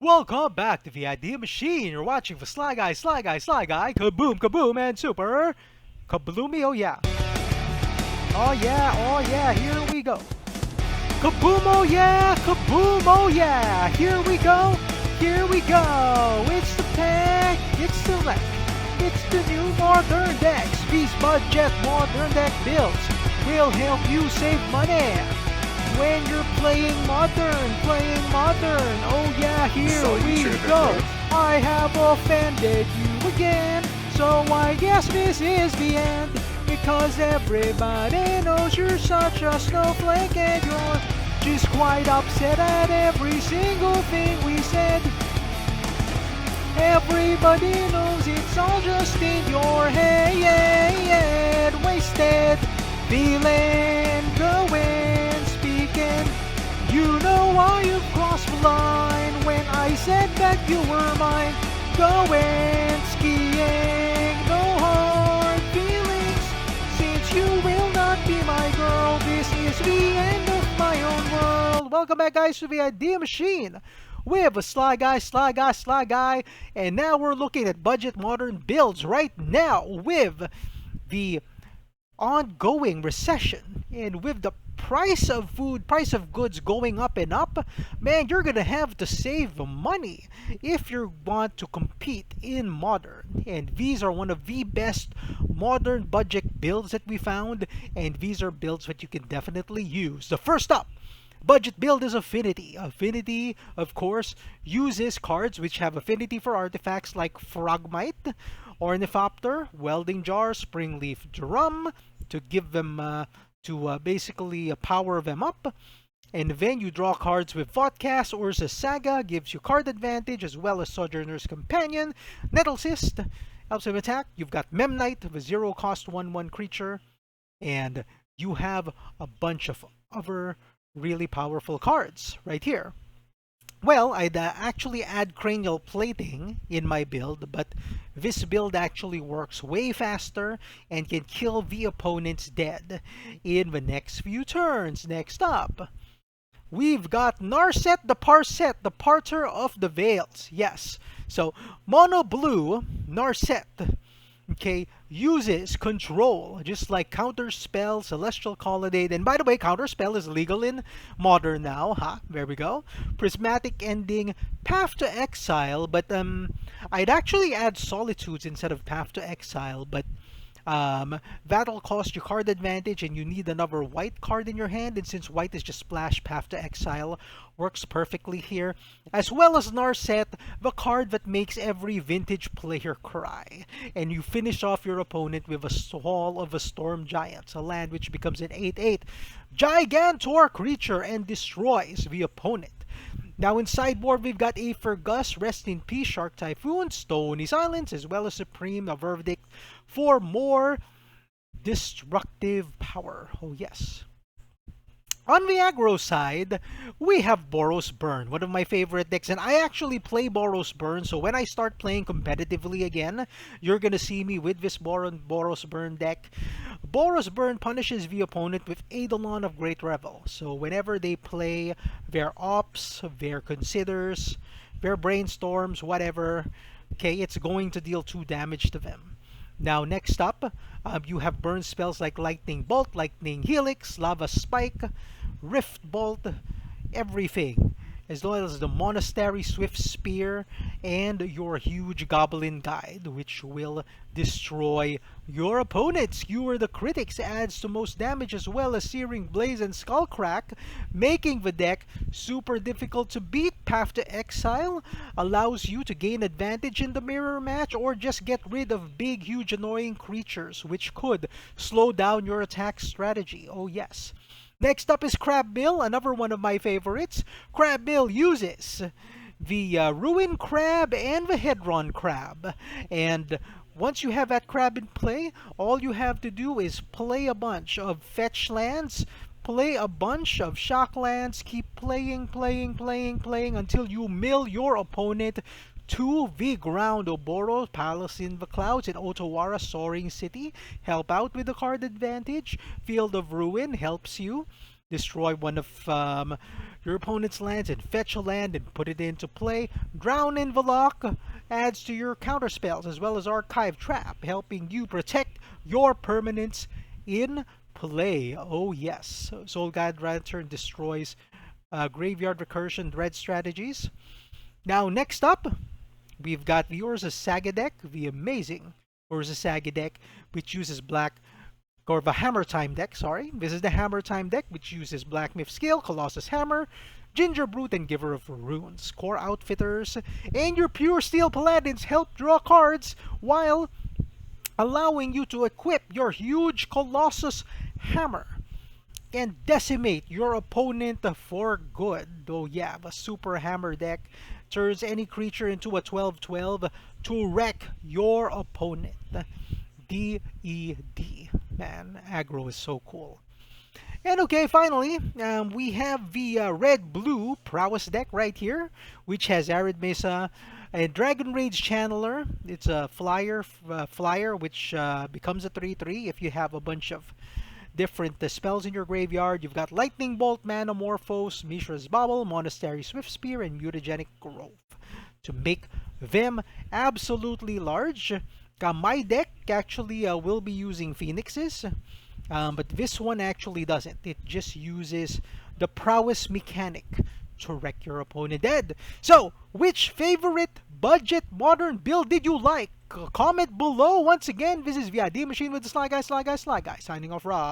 Welcome back to the Idea Machine. You're watching for Sly Guy, Sly Guy, Sly Guy, Kaboom, Kaboom, and Super Kabloomy. Oh yeah, oh yeah. Here we go. Kaboom, oh yeah, kaboom, oh yeah. Here we go, here we go. It's the pack, it's the wreck, it's the new modern decks. These budget modern deck builds will help you save money when you're playing modern, Oh yeah, here we go. I have offended you again, so I guess this is the end. Because everybody knows you're such a snowflake and you're just quite upset at every single thing we said. Everybody knows it's all just in your head. Wasted, feeling, going, speaking. You know why you crossed the line when I said that you were mine. Going, skiing, no hard feelings. Since you will not be my girl, this is the end of my own world. Welcome back, guys, to the Idea Machine. We have a Sly Guy, Sly Guy, Sly Guy, and now we're looking at budget modern builds right now with the ongoing recession and with the price of food, price of goods going up and up. Man, you're gonna have to save money if you want to compete in modern. And these are one of the best modern budget builds that we found, and these are builds that you can definitely use. The first up budget build is Affinity. Affinity, of course, uses cards which have affinity for artifacts like Frogmite, Ornithopter, Welding Jar, Springleaf Drum to give them to basically power them up. And then you draw cards with Vodcast. Urza's Saga gives you card advantage as well as Sojourner's Companion. Nettlecyst helps with attack. You've got Memnite, the 0 cost 1/1 creature. And you have a bunch of other really powerful cards right here. Well, I'd actually add Cranial Plating in my build, but this build actually works way faster and can kill the opponent's dead in the next few turns. Next up, we've got Narset the Parset, the Parter of the Veils. Yes, so mono blue Narset, okay, uses control, just like Counter Spell, Celestial Colonnade, and by the way, Counter Spell is legal in Modern now, there we go. Prismatic Ending, Path to Exile, but I'd actually add Solitudes instead of Path to Exile, but that'll cost you card advantage and you need another white card in your hand, and since white is just splash, Path to Exile works perfectly here. As well as Narset, the card that makes every vintage player cry. And you finish off your opponent with a Wall of the Storm Giants, a land which becomes an 8/8 Gigantor creature and destroys the opponent. Now in sideboard, we've got Aether Gust, Rest in Peace, Shark Typhoon, Stony Silence, as well as Supreme, a Verdict for more destructive power. Oh yes. On the aggro side, we have Boros Burn, one of my favorite decks, and I actually play Boros Burn, so when I start playing competitively again, you're gonna see me with this Boros Burn deck. Boros Burn punishes the opponent with Eidolon of Great Revel, so whenever they play their Ops, their Considers, their Brainstorms, whatever, okay, it's going to deal 2 damage to them. Now, next up, you have burn spells like Lightning Bolt, Lightning Helix, Lava Spike, Rift Bolt, everything. As well as the Monastery Swift Spear and your huge Goblin Guide, which will destroy your opponent. Skewer the Critics adds to most damage, as well as Searing Blaze and Skullcrack, making the deck super difficult to beat. Path to Exile allows you to gain advantage in the mirror match or just get rid of big, huge, annoying creatures, which could slow down your attack strategy. Oh yes. Next up is Crab Mill, another one of my favorites. Crab Mill uses the Ruin Crab and the Hedron Crab. And once you have that crab in play, all you have to do is play a bunch of fetch lands, play a bunch of shock lands, keep playing until you mill your opponent to the ground. Oboro, Palace in the Clouds, and Otawara, Soaring City help out with the card advantage. Field of Ruin helps you destroy one of your opponent's lands and fetch a land and put it into play. Drown in Valak adds to your counter spells as well as Archive Trap, helping you protect your permanents in play. Oh yes, Soul Guide Lantern destroys Graveyard Recursion Dread strategies. Now next up, we've got the Urza Saga deck, the amazing Urza Saga deck, which uses black, or the Hammer Time deck, sorry. This is the Hammer Time deck, which uses Black Myth Skill, Colossus Hammer, Ginger Brute, and Giver of Runes. Core Outfitters and your Pure Steel Paladins help draw cards while allowing you to equip your huge Colossus Hammer and decimate your opponent for good. Oh yeah, the Super Hammer deck turns any creature into a 12/12 to wreck your opponent. DED. Man, aggro is so cool. And okay, finally, we have the red-blue prowess deck right here, which has Arid Mesa, a Dragon Rage Channeler. It's a flyer which becomes a 3/3 if you have a bunch of different spells in your graveyard. You've got Lightning Bolt, Manamorphose, Mishra's Bubble, Monastery Swift Spear, and Mutagenic Growth to make them absolutely large. My deck actually will be using Phoenixes, but this one actually doesn't. It just uses the prowess mechanic to wreck your opponent dead. So, which favorite budget modern build did you like? Comment below. Once again, this is VID Machine with the Sly Guy, signing off, Rob.